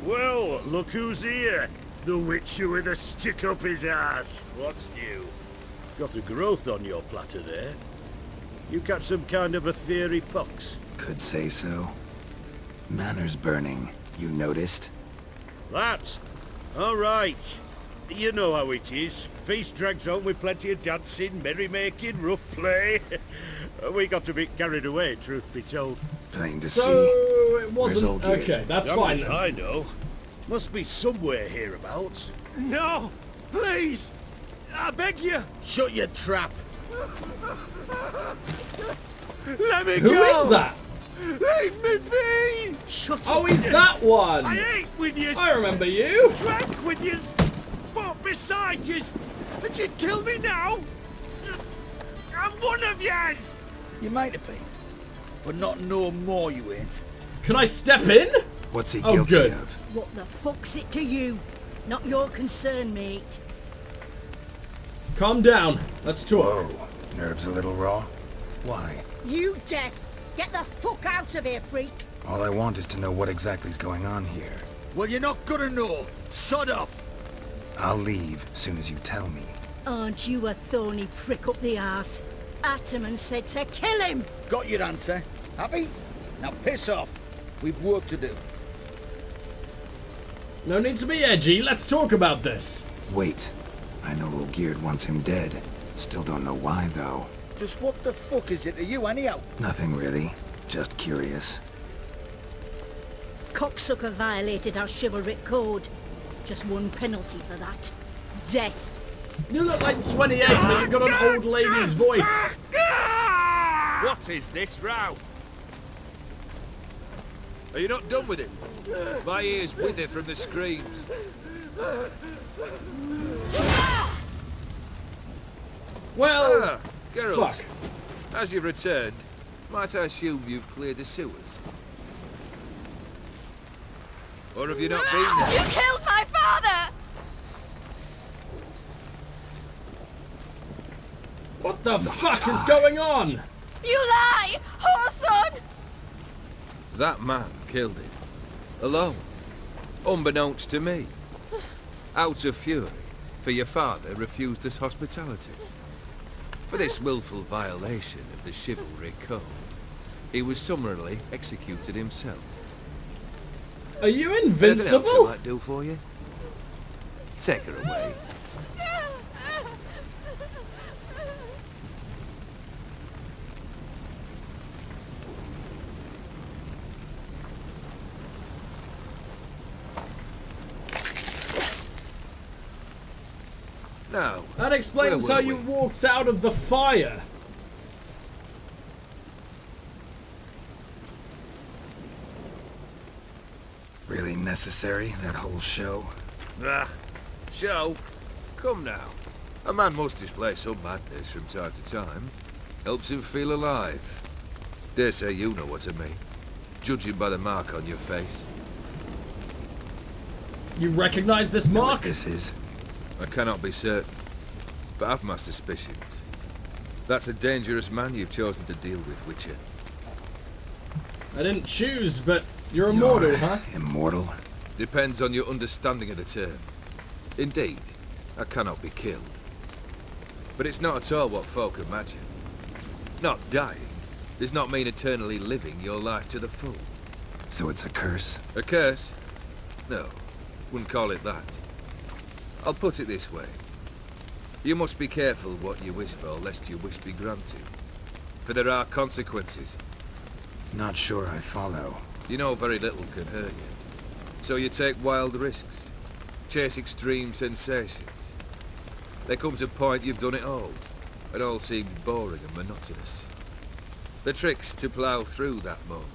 Well, look who's here. The witcher with a stick up his ass. What's new? Got a growth on your platter there. You catch some kind of a theory, Pox? Could say so. Manners burning, you noticed? That? All right. You know how it is. Feast drags on with plenty of dancing, merrymaking, rough play. We got a bit carried away, truth be told. Plain to So see. it wasn't Olgierd? okay. That's Damn fine. if I know. Must be somewhere hereabouts. No! Please! I beg you! Shut your trap. Let me Who go! is that? Leave me be! Shut Oh, up. he's that one. I ate with you, I remember you. drank with you, fought beside you, and you'd kill me now? I'm one of yous! You might have been, but not no more you ain't. Can I step in? What's he Oh, guilty good. of? What the fuck's it to you? Not your concern, mate. Calm down. Let's talk. Whoa. Nerves a little raw? Why? You deaf! Get the fuck out of here, freak! All I want is to know what exactly is going on here. Well, you're not gonna know. Sod off. I'll leave soon as you tell me. Aren't you a thorny prick up the arse? Ataman said to kill him! Got your answer. Happy? Now piss off. We've work to do. No need to be edgy. Let's talk about this. Wait. I know Olgierd wants him dead. Still don't know why, though. Just what the fuck is it to you, anyhow? Nothing really. Just curious. Cocksucker violated our chivalric code. Just one penalty for that. Death. You look like 28, but you've got an old lady's voice. What is this row? Are you not done with it? My ears wither from the screams. Well, Ah, Geralt, fuck. as you've returned, might I assume you've cleared the sewers? Or have you not been there? You killed my father! What the fuck is going on? You lie! Whoreson! That man killed him. Alone. Unbeknownst to me. Out of fury, for your father refused us hospitality. For this willful violation of the chivalry code, he was summarily executed himself. Are you Anything else I invincible? might do for you? Take her away. Now, That explains where how were you we? walked out of the fire. Really necessary, that whole show? Ah, show. Come now. A man must display some madness from time to time. Helps him feel alive. Dare say you know what I mean. Judging by the mark on your face. You recognize this Know what mark? this is? I cannot be certain, but I've my suspicions. That's a dangerous man you've chosen to deal with, Witcher. I didn't choose, but you're immortal, You're huh? Immortal? Depends on your understanding of the term. Indeed, I cannot be killed. But it's not at all what folk imagine. Not dying does not mean eternally living your life to the full. So it's a curse? A curse? No, wouldn't call it that. I'll put it this way. You must be careful what you wish for, lest your wish be granted. For there are consequences. Not sure I follow. You know very little can hurt you. So you take wild risks. Chase extreme sensations. There comes a point you've done it all. It all seems boring and monotonous. The trick's to plough through that moment.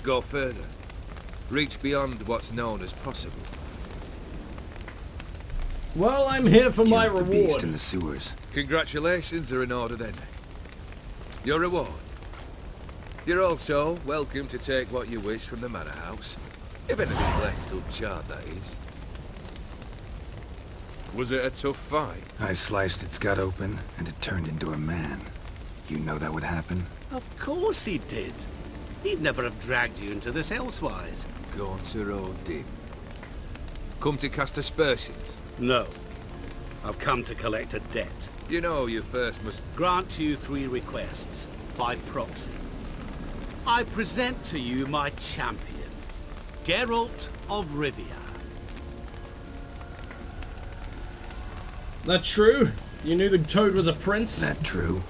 Go further. Reach beyond what's known as possible. Well, I'm here for my Killed the beast in reward. the sewers. Congratulations are in order then. Your reward. You're also welcome to take what you wish from the manor house. If anything left uncharred, that is. Was it a tough fight? I sliced its gut open, and it turned into a man. You know that would happen? Of course he did. He'd never have dragged you into this elsewise. Gaunter or dim. Come to cast aspersions? No. I've come to collect a debt. You know you first must... Grant you 3 requests, by proxy. I present to you my champion, Geralt of Rivia. That true? You knew the Toad was a prince? That true?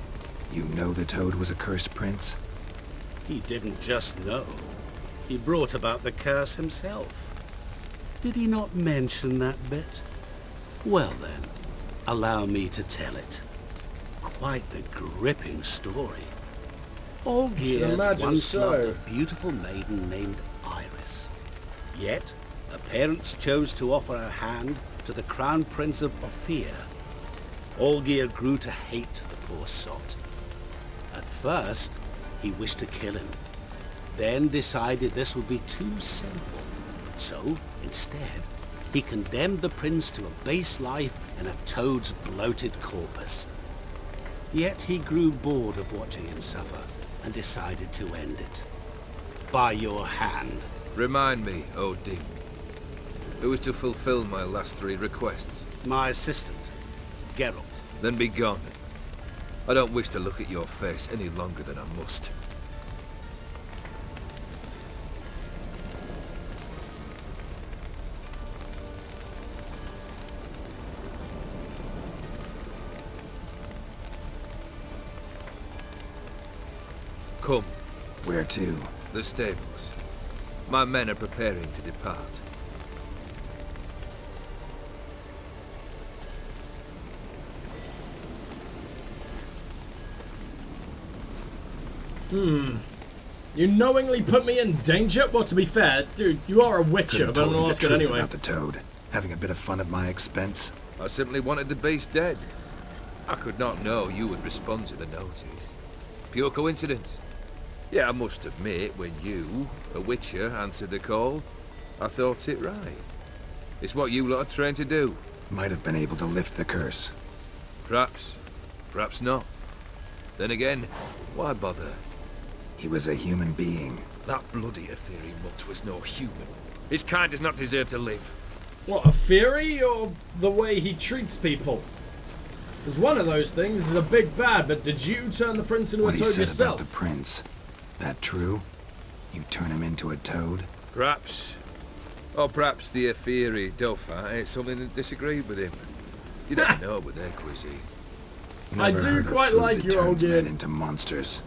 You know the Toad was a cursed prince? He didn't just know. He brought about the curse himself. Did he not mention that bit? Well then, allow me to tell it. Quite the gripping story. Olgierd once loved a beautiful maiden named Iris. Yet, her parents chose to offer her hand to the Crown Prince of Ophir. Olgierd grew to hate the poor sot. At first, he wished to kill him, then decided this would be too simple. So, instead, he condemned the prince to a base life in a toad's bloated corpus. Yet he grew bored of watching him suffer and decided to end it. By your hand. Remind me, Odin. Who was to fulfill my last 3 requests? My assistant, Geralt. Then be gone. I don't wish to look at your face any longer than I must. Come. Where to? The stables. My men are preparing to depart. You knowingly put me in danger? Well, to be fair, dude, you are a witcher, but I'm gonna ask it anyway. About the Toad, having a bit of fun at my expense. I simply wanted the beast dead. I could not know you would respond to the notice. Pure coincidence. Yeah, I must admit, when you, a witcher, answered the call, I thought it right. It's what you lot are trained to do. Might have been able to lift the curse. Perhaps. Perhaps not. Then again, why bother? He was a human being. That bloody Aetheri mutt was no human. His kind does not deserve to live. What, a theory, or the way he treats people? Because one of those things is a big bad, but did you turn the prince into a toad yourself? About the prince. That true? You turn him into a toad? Perhaps. Or perhaps the Aetheri Dauphin ate something that disagreed with him. You never know with their cuisine. I do quite like your Olgierd. Into monsters.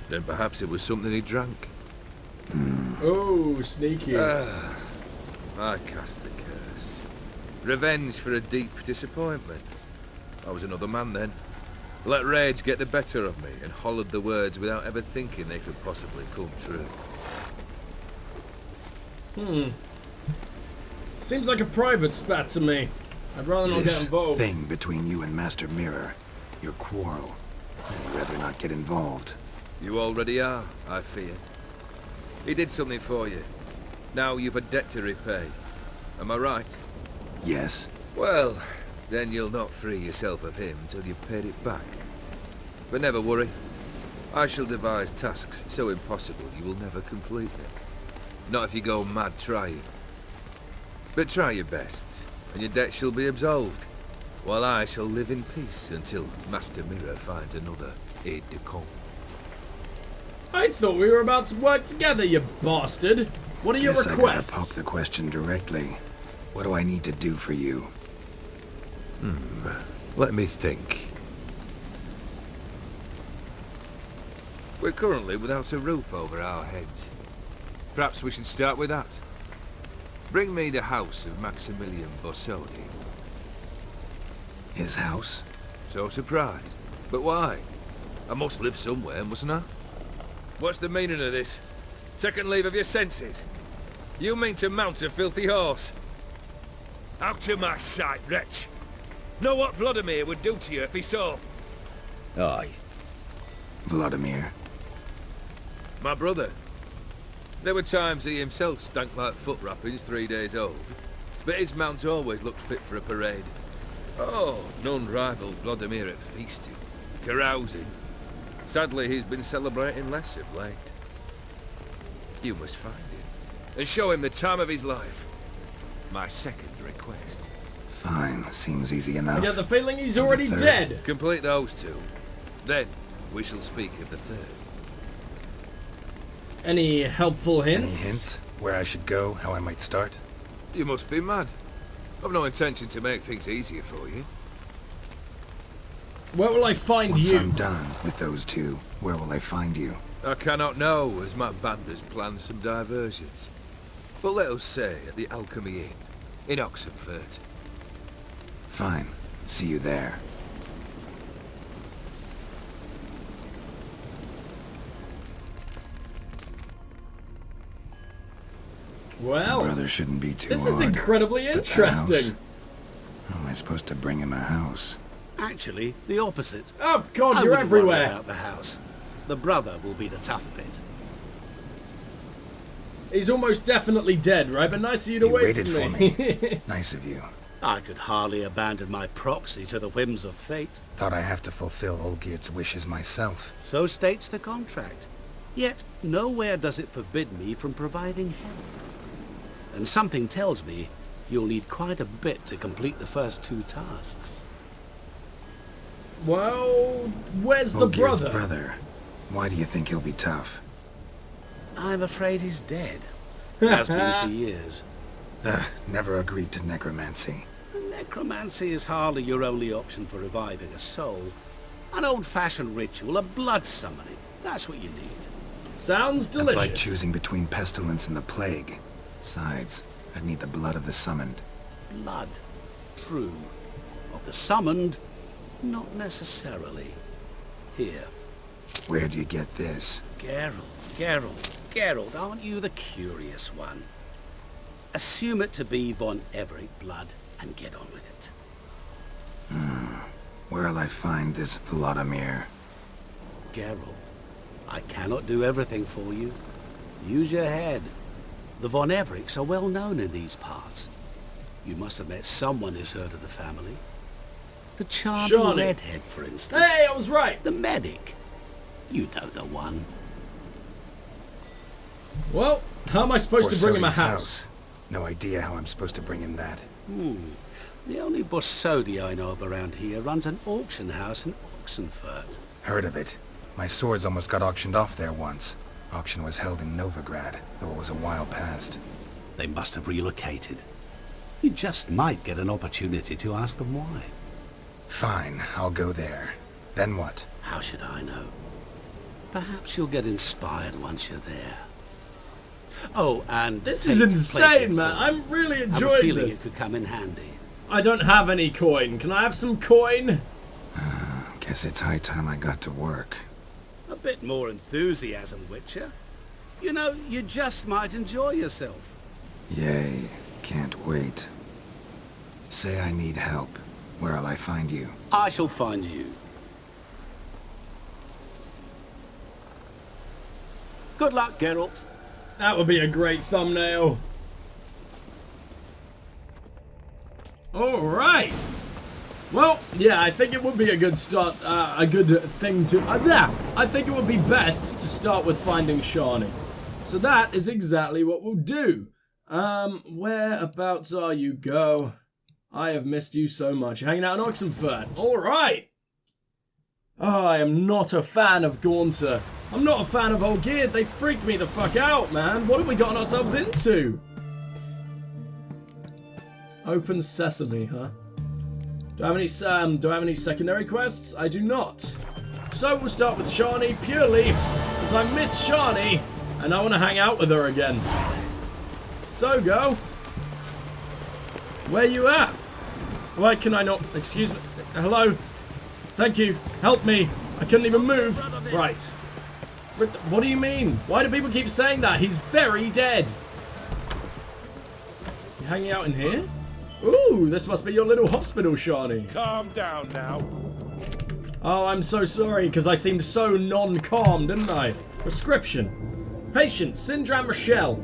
Then perhaps it was something he drank. Oh, sneaky. I cast the curse. Revenge for a deep disappointment. I was another man then. Let rage get the better of me and hollered the words without ever thinking they could possibly come true. Seems like a private spat to me. I'd rather not get involved. This thing between you and Master Mirror, your quarrel. I'd rather not get involved. You already are, I fear. He did something for you. Now you've a debt to repay. Am I right? Yes. Well, then you'll not free yourself of him till you've paid it back. But never worry. I shall devise tasks so impossible you will never complete them. Not if you go mad trying. But try your best, and your debt shall be absolved, while I shall live in peace until Master Mirror finds another aide-de-camp. I thought we were about to work together, you bastard. What are your requests? I gotta pop the question directly. What do I need to do for you? Let me think. We're currently without a roof over our heads. Perhaps we should start with that. Bring me the house of Maximilian Bossoni. His house? So surprised. But why? I must live somewhere, mustn't I? What's the meaning of this? Second leave of your senses? You mean to mount a filthy horse? Out of my sight, wretch! Know what Vladimir would do to you if he saw? Aye. Vladimir. My brother. There were times he himself stank like foot wrappings 3 days old, but his mount always looked fit for a parade. Oh, none rivaled Vladimir at feasting, carousing. Sadly, he's been celebrating less of late. You must find him, and show him the time of his life. My second request. Fine, seems easy I enough. get the feeling he's already third. dead. Complete those two. Then we shall speak of the third. Any helpful Any hints? hints? Where I should go, how I might start? You must be mad. I've no intention to make things easier for you. Where will I find Once you? I'm done with those two, where will I find you? I cannot know, as my band has planned some diversions. But let us say at the Alchemy Inn, in Oxenfurt. Fine. See you there. Well, Brother shouldn't be too this is hard. incredibly But the interesting. house? How am I supposed to bring him a house? Actually, the opposite. Oh God, I you're wouldn't worry everywhere. about the house. The brother will be the tough bit. He's almost definitely dead, right? But nice of you to You wait waited for for me. Nice of you. I could hardly abandon my proxy to the whims of fate. Thought I have to fulfill Olgierd's wishes myself. So states the contract. Yet, nowhere does it forbid me from providing help. And something tells me you'll need quite a bit to complete the first two tasks. Well, where's the Olgierd's brother? Why do you think he'll be tough? I'm afraid he's dead. Has been for years. Never agreed to necromancy. Necromancy is hardly your only option for reviving a soul. An old-fashioned ritual, a blood summoning. That's what you need. Sounds That's delicious. like choosing between pestilence and the plague. Besides, I'd need the blood of the summoned. Blood. True. Of the summoned, not necessarily. Here. Where do you get this? Geralt, aren't you the curious one? Assume it to be von Everett blood and get on with it. Where'll I find this Vladimir? Geralt, I cannot do everything for you. Use your head. The von Evericks are well known in these parts. You must have met someone who's heard of the family. The charming Johnny. redhead, for instance. Hey, I was right. The medic. You know the one. Well, how am I supposed Or to bring him a Sodi's house? No idea how I'm supposed to bring him that. The only Bossodi I know of around here runs an auction house in Oxenfurt. Heard of it. My swords almost got auctioned off there once. Auction was held in Novigrad, though it was a while past. They must have relocated. You just might get an opportunity to ask them why. Fine, I'll go there. Then what? How should I know? Perhaps you'll get inspired once you're there. Oh, and This take is plenty insane, of man. coin. I'm really Have a enjoying feeling this. it could come in handy. I don't have any coin. Can I have some coin? Guess it's high time I got to work. A bit more enthusiasm, Witcher. You know, you just might enjoy yourself. Yay, can't wait. Say I need help. Where'll I find you? I shall find you. Good luck, Geralt. That would be a great thumbnail. Alright. Well, yeah, I think it would be a good start, a good thing to... I think it would be best to start with finding Shani. So that is exactly what we'll do. Whereabouts are you, Go? I have missed you so much. You're hanging out in Oxenfurt. Alright. Oh, I am not a fan of Gaunter. I'm not a fan of Olgierd. They freak me the fuck out, man. What have we gotten ourselves into? Open Sesame, huh? Do I have any secondary quests? I do not. So we'll start with Shani purely because I miss Shani and I want to hang out with her again. So Go. Where you at? Why can I not? Excuse me. Hello? Thank you. Help me. I couldn't even move. Right. What do you mean? Why do people keep saying that? He's very dead. You hanging out in here? Ooh, this must be your little hospital, Shani. Calm down now. Oh, I'm so sorry, because I seemed so non-calm, didn't I? Prescription. Patient, Sindram Rochelle.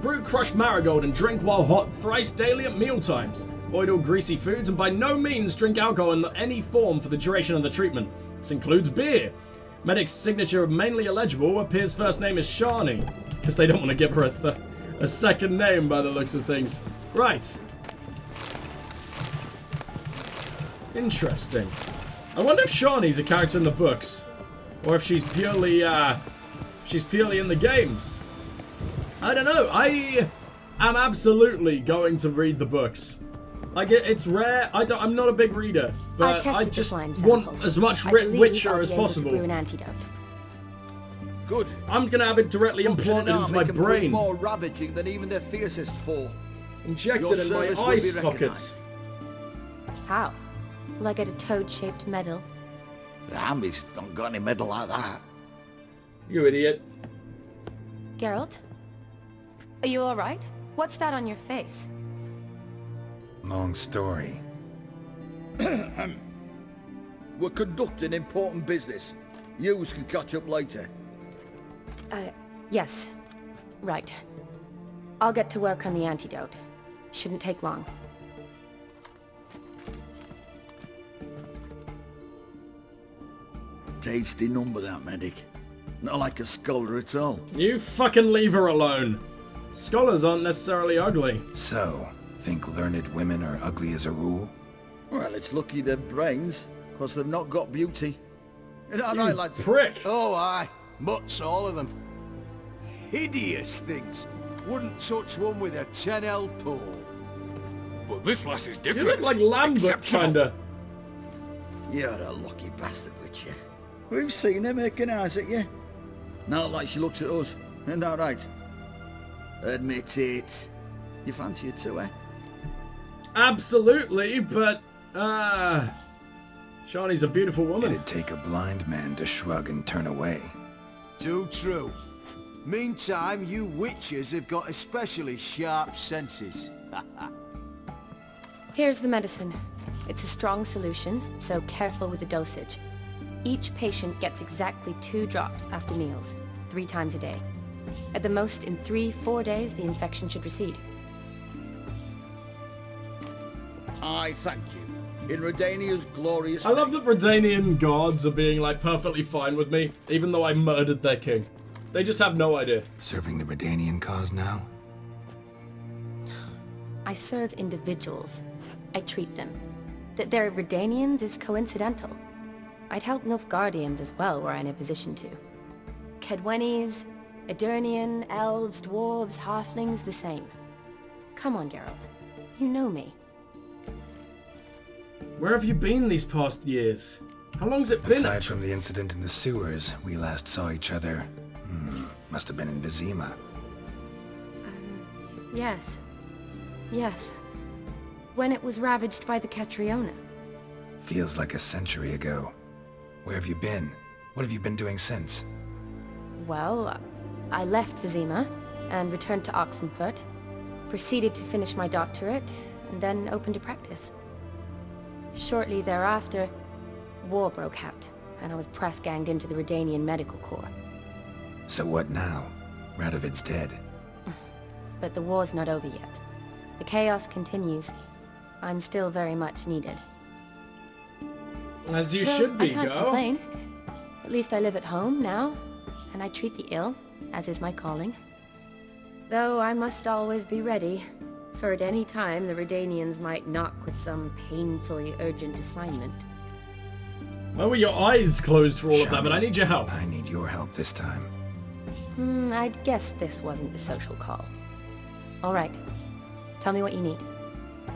Brew crushed marigold and drink while hot thrice daily at mealtimes. Avoid all greasy foods and by no means drink alcohol in any form for the duration of the treatment. This includes beer. Medic's signature, mainly illegible, appears first name is Shani, because they don't want to give her a second name by the looks of things. Right, Interesting. I wonder if Shawnee's a character in the books, or if she's purely in the games. I don't know. I am absolutely going to read the books. Like, it's rare. I'm not a big reader, but I just want as much Witcher as possible. Brew an antidote. Good. I'm gonna have it directly implanted into my brain. More ravaging than even their fiercest foe. Injected in my eye sockets. How? Will I get a toad-shaped medal? The Hambies don't got any medal like that. You idiot. Geralt? Are you alright? What's that on your face? Long story. We're conducting important business. Yous can catch up later. Yes. Right. I'll get to work on the antidote. Shouldn't take long. Tasty number, that medic. Not like a scholar at all. You fucking leave her alone. Scholars aren't necessarily ugly. So, think learned women are ugly as a rule? Well, it's lucky they're brains, because they've not got beauty. Is that right, lads? Prick. Oh, aye. Mutts, all of them. Hideous things. Wouldn't touch one with a 10L pole. But this lass is You different. look like Lambert, kinda. You're a lucky bastard, Witcher. We've seen her making eyes at you. Not like she looks at us. Isn't that right? Admit it. You fancy it too, eh? Absolutely, but, Shawnee's a beautiful woman. It'd take a blind man to shrug and turn away. Too true. Meantime, you witches have got especially sharp senses. Here's the medicine. It's a strong solution, so careful with the dosage. Each patient gets exactly 2 drops after meals, 3 times a day. At the most, in 3-4 days, the infection should recede. I thank you. In Redania's glorious I love that Redanian gods are being, like, perfectly fine with me, even though I murdered their king. They just have no idea. Serving the Redanian cause now? I serve individuals. I treat them. That they're Redanians is coincidental. I'd help Nilfgaardians as well were I in a position to. Kedwenis, Edirnian, elves, dwarves, halflings, the same. Come on, Geralt. You know me. Where have you been these past years? How long's it been? Aside from the incident in the sewers, we last saw each other. Must have been in Vizima. Yes. Yes. When it was ravaged by the Catriona. Feels like a century ago. Where have you been? What have you been doing since? Well, I left Vizima and returned to Oxenfurt, proceeded to finish my doctorate, and then opened a practice. Shortly thereafter, war broke out, and I was press-ganged into the Redanian Medical Corps. So what now? Radovid's dead. But the war's not over yet. The chaos continues. I'm still very much needed. As you Well, should be, I can't girl. complain. At least I live at home now, and I treat the ill, as is my calling. Though I must always be ready, for at any time the Redanians might knock with some painfully urgent assignment. Why were your eyes closed for all of that? But I need your help. I need your help this time. I'd guess this wasn't a social call. Alright. Tell me what you need.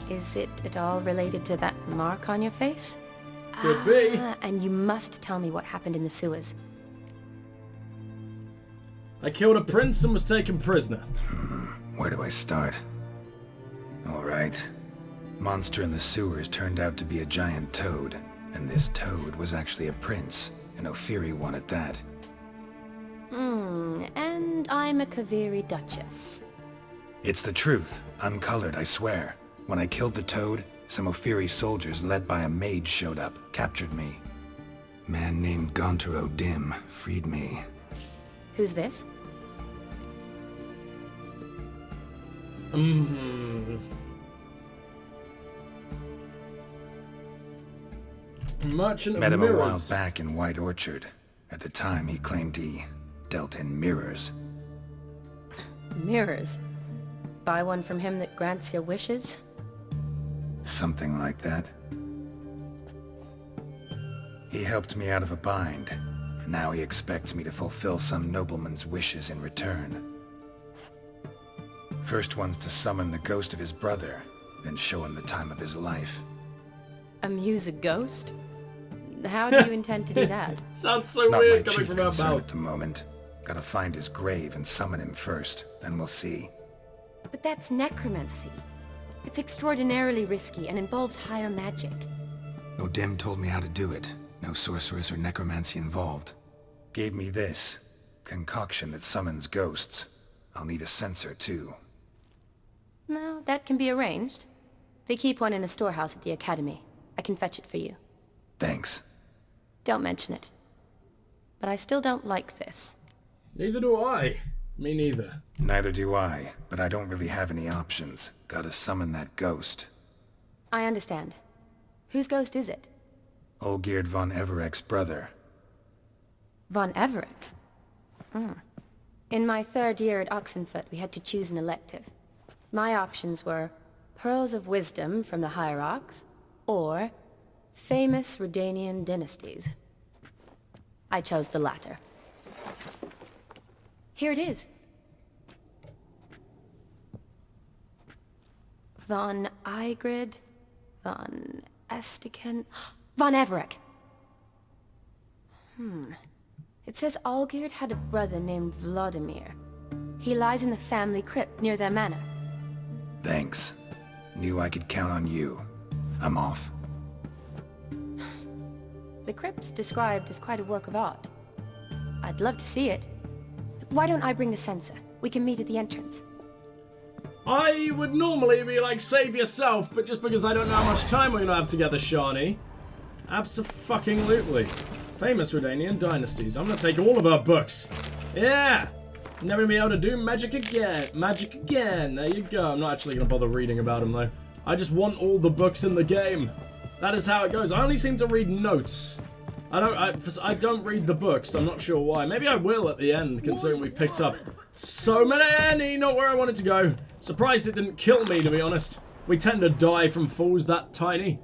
Is it at all related to that mark on your face? Could be. And you must tell me what happened in the sewers. I killed a prince and was taken prisoner. Where do I start? Alright. Monster in the sewers turned out to be a giant toad. And this toad was actually a prince. An Ophiri one at that. And I'm a Kaviri Duchess. It's the truth. Uncolored, I swear. When I killed the toad, some Ophiri soldiers led by a mage showed up, captured me. Man named Gontaro Dim freed me. Who's this? Merchant Met of him a while Mirrors. back in White Orchard. At the time, he claimed he dealt in mirrors. Mirrors. Buy one from him that grants your wishes? Something like that. He helped me out of a bind, and now he expects me to fulfill some nobleman's wishes in return. First one's to summon the ghost of his brother, then show him the time of his life. Amuse a ghost? How do you intend to do that? Sounds so Not weird my coming chief from our concern mouth. at the moment. Gotta find his grave and summon him first, then we'll see. But that's necromancy. It's extraordinarily risky and involves higher magic. O'Dim told me how to do it. No sorceress or necromancy involved. Gave me this concoction that summons ghosts. I'll need a censer too. No, that can be arranged. They keep one in a storehouse at the academy. I can fetch it for you. Thanks. Don't mention it. But I still don't like this. Neither do I. Me neither. Neither do I, but I don't really have any options. Gotta summon that ghost. I understand. Whose ghost is it? Olgierd von Everek's brother. Von Everek? In my third year at Oxenfurt, we had to choose an elective. My options were Pearls of Wisdom from the Hierarchs, or famous Redanian dynasties. I chose the latter. Here it is. Von Olgierd, von Estiken, von Everek. It says Olgierd had a brother named Vladimir. He lies in the family crypt near their manor. Thanks. Knew I could count on you. I'm off. The crypt's described as quite a work of art. I'd love to see it. Why don't I bring the censer? We can meet at the entrance. I would normally be like, save yourself, but just because I don't know how much time we're gonna have together, Shani. Abso-fucking-lutely. Famous Redanian dynasties. I'm gonna take all of our books. Yeah! Never be able to do magic again. Magic again. There you go. I'm not actually gonna bother reading about them, though. I just want all the books in the game. That is how it goes. I only seem to read notes. I don't read the books. I'm not sure why. Maybe I will at the end, considering we picked up so many. Not where I wanted to go. Surprised it didn't kill me, to be honest. We tend to die from fools that tiny.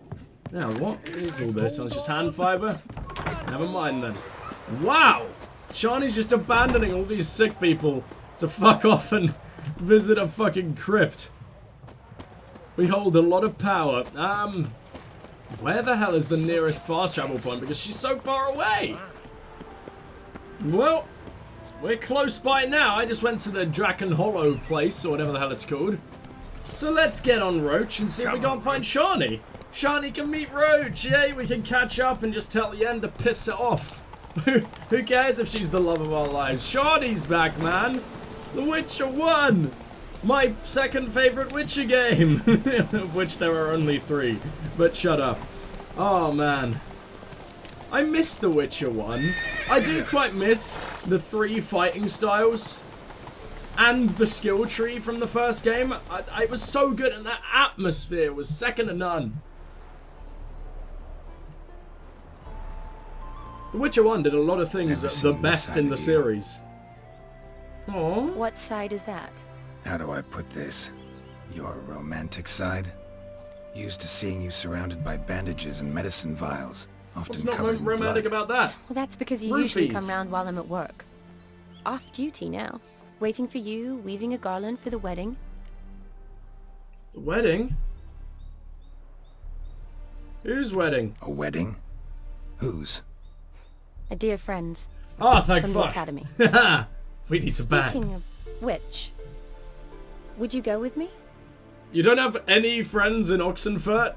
Now, what is all this? Oh, it's just hand fiber? Never mind then. Wow! Shani's just abandoning all these sick people to fuck off and visit a fucking crypt. We hold a lot of power. Where the hell is the nearest fast travel point? Because she's so far away. Well, we're close by now. I just went to the Draken Hollow place, or whatever the hell it's called. So let's get on Roach and see if we can't find Shani. Shani can meet Roach, yay, we can catch up and just tell Yen to piss it off. Who cares if she's the love of our lives? Shani's back, man. The Witcher 1. My second favorite Witcher game. Of which there are only 3. But shut up. Oh, man. I miss The Witcher 1. I do quite miss the 3 fighting styles. And the skill tree from the first game. It was so good, and that atmosphere was second to none. The Witcher 1 did a lot of things the best in the series. Aww. What side is that? How do I put this? Your romantic side? Used to seeing you surrounded by bandages and medicine vials, often What's not covered in romantic blood. about that? Well, that's because you usually come round while I'm at work. Off duty now. Waiting for you, weaving a garland for the wedding. The wedding? Whose wedding? A wedding? Whose? A dear friend's. Oh, thank from fuck. the academy. We need to bang. Speaking of which, would you go with me? You don't have any friends in Oxenfurt?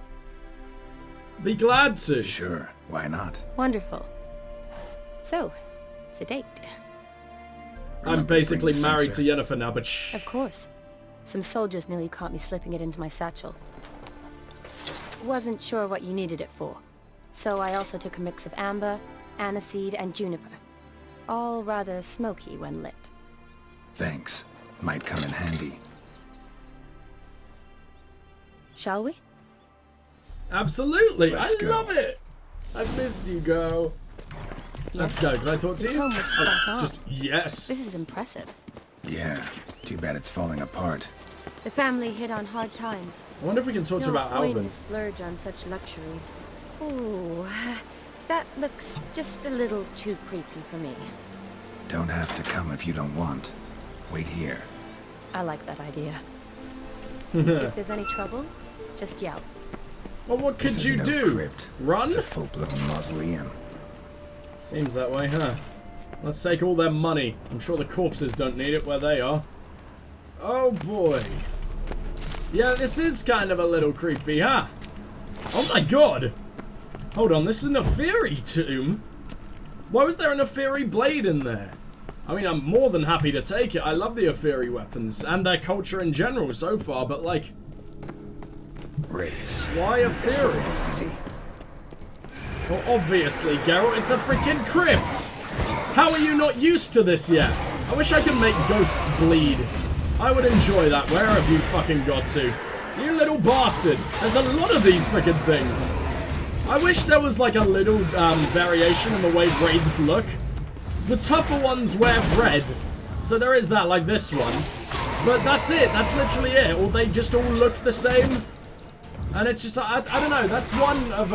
Be glad to. Sure, why not? Wonderful. So, it's a date. I'm basically married to Yennefer now, but shh. Of course. Some soldiers nearly caught me slipping it into my satchel. Wasn't sure what you needed it for. So I also took a mix of amber, aniseed, and juniper. All rather smoky when lit. Thanks. Might come in handy. Shall we? Absolutely. Let's go. Love it. I've missed you, girl. Let's go. Can I talk to The you? tome was spot on. Just yes. This is impressive. Yeah, too bad it's falling apart. The family hit on hard times. I wonder if we can talk No about point Alvin. to splurge on such luxuries. Ooh, That looks just a little too creepy for me. Don't have to come if you don't want. Wait here. I like that idea. If there's any trouble, just yell. Well, what could This is you no do? Crypt. Run? It's a full-blown mausoleum. Seems that way, huh? Let's take all their money. I'm sure the corpses don't need it where they are. Oh boy. Yeah, this is kind of a little creepy, huh? Oh my god! Hold on, this is an Neferi tomb? Why was there an Neferi blade in there? I mean, I'm more than happy to take it. I love the Neferi weapons and their culture in general so far, but like... Wraiths. Why Neferi? Easy. Well, obviously, Geralt, it's a freaking crypt! How are you not used to this yet? I wish I could make ghosts bleed. I would enjoy that. Where have you fucking got to? You little bastard. There's a lot of these freaking things. I wish there was like a little variation in the way wraiths look. The tougher ones wear red. So there is that, like this one. But that's it. That's literally it. Or they just all look the same. And it's just, I don't know. That's one of,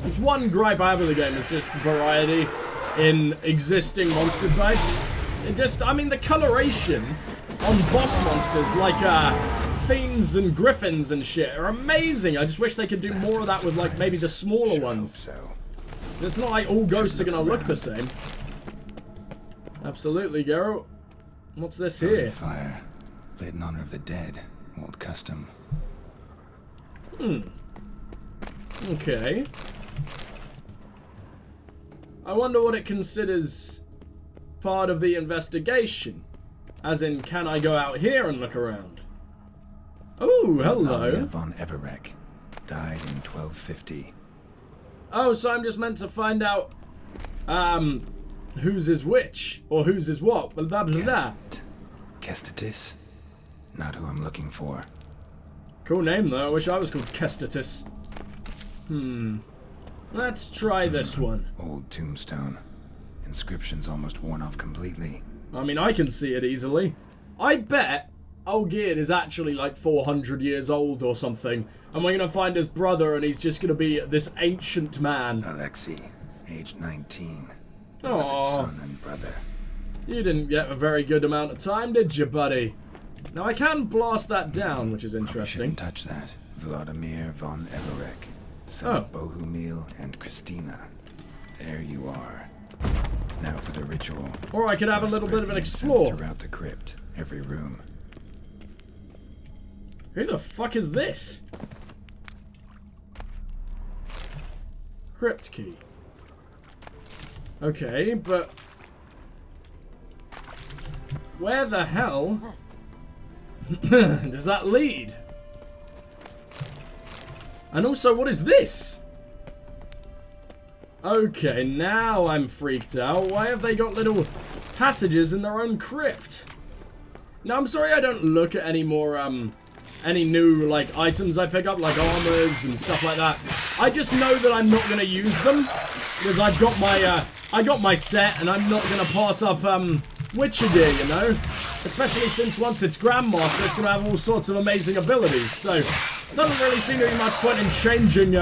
it's one gripe I have with the game. It's just variety in existing monster types. It just, I mean, the coloration on boss monsters like fiends and griffins and shit are amazing. I just wish they could do more of that with like maybe the smaller ones. So. It's not like all ghosts are gonna look the same. Absolutely, Geralt. What's this here? Fire, lit in honor of the dead. Old custom. Okay. I wonder what it considers part of the investigation. As in, can I go out here and look around? Oh, hello. Von Everek died in 1250. Oh, so I'm just meant to find out, whose is which, or whose is what, blah blah blah. Kestatis? Not who I'm looking for. Cool name though, I wish I was called Kestatis. Let's try this one. Old tombstone. Inscription's almost worn off completely. I mean, I can see it easily. I bet Olgierd is actually like 400 years old or something, and we're gonna find his brother and he's just gonna be this ancient man. Alexei, age 19. Aww. Son and brother. You didn't get a very good amount of time, did you, buddy? Now I can blast that down, which is interesting. Shouldn't touch that. Vladimir von Everek, son of Bohumil and Christina. There you are. Now for the ritual. Or I could have a little bit of an explore. Throughout the crypt, every room. Who the fuck is this? Crypt key. Okay, but where the hell does that lead? And also, what is this? Okay, now I'm freaked out. Why have they got little passages in their own crypt? Now, I'm sorry I don't look at any more, any new, like, items I pick up, like armors and stuff like that. I just know that I'm not gonna use them, because I've got my, I got my set, and I'm not gonna pass up, Witcher gear, you know? Especially since once it's Grandmaster, it's gonna have all sorts of amazing abilities, so it doesn't really seem to be much point in changing,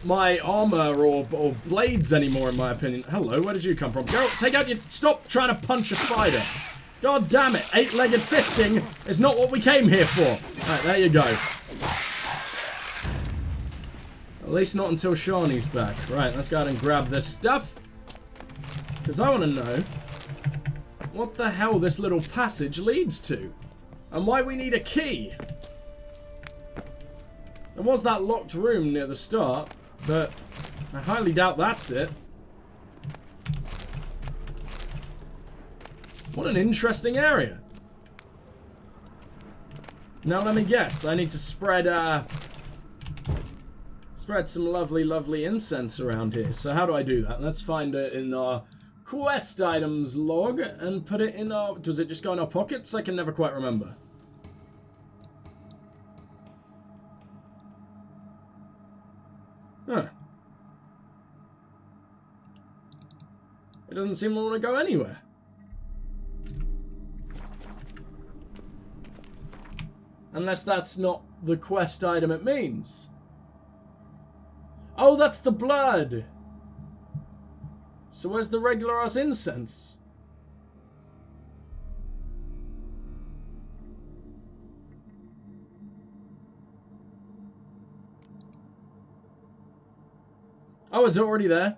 my armor or blades anymore, in my opinion. Hello, where did you come from? Geralt, take out your... Stop trying to punch a spider. God damn it, eight-legged fisting is not what we came here for. Alright, there you go. At least not until Shawnee's back. Right, let's go ahead and grab this stuff. Because I want to know what the hell this little passage leads to. And why we need a key. There was that locked room near the start, but I highly doubt that's it. What an interesting area. Now let me guess, I need to spread some lovely, lovely incense around here. So how do I do that? Let's find it in our quest items log and put it in our... Does it just go in our pockets? I can never quite remember. Huh. It doesn't seem to want to go anywhere. Unless that's not the quest item it means. Oh, that's the blood! So where's the regular ass incense? Oh, is it already there?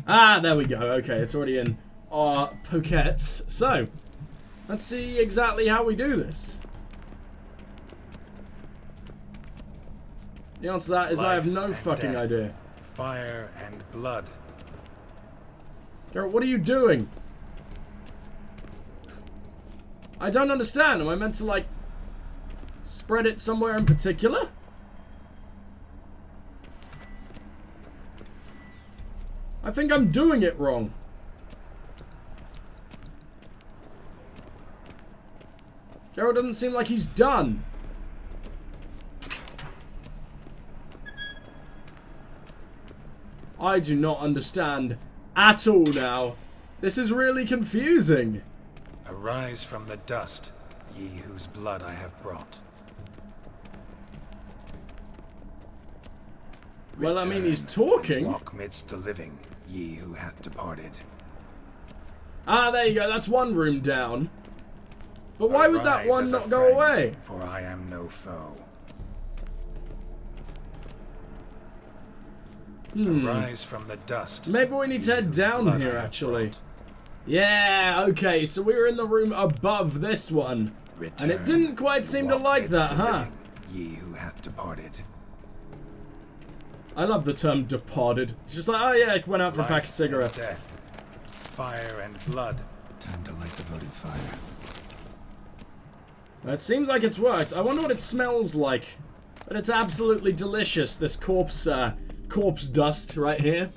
Ah, there we go. Okay, it's already in our pockets. So, let's see exactly how we do this. The answer to that is I have no fucking idea. Fire and blood. Geralt, what are you doing? I don't understand. Am I meant to, like, spread it somewhere in particular? I think I'm doing it wrong. Geralt doesn't seem like he's done. I do not understand at all now. This is really confusing. Arise from the dust, ye whose blood I have brought. Well, I mean, he's Return talking. and walk midst the living, ye who hath departed. Ah, there you go. That's one room down. But why would that Arise one as a not go friend, away? For I am no foe. Arise from the dust. Maybe we need to head whose down blood here, I have actually. brought. Yeah, okay, so we were in the room above this one. And it didn't quite and seem to walk like midst that, the huh? living, ye who hath departed. I love the term departed. It's just like, oh yeah, I went out for a pack of Life cigarettes. and death, fire and blood. Time to light the votive fire. It seems like it's worked. I wonder what it smells like. But it's absolutely delicious, this corpse dust right here.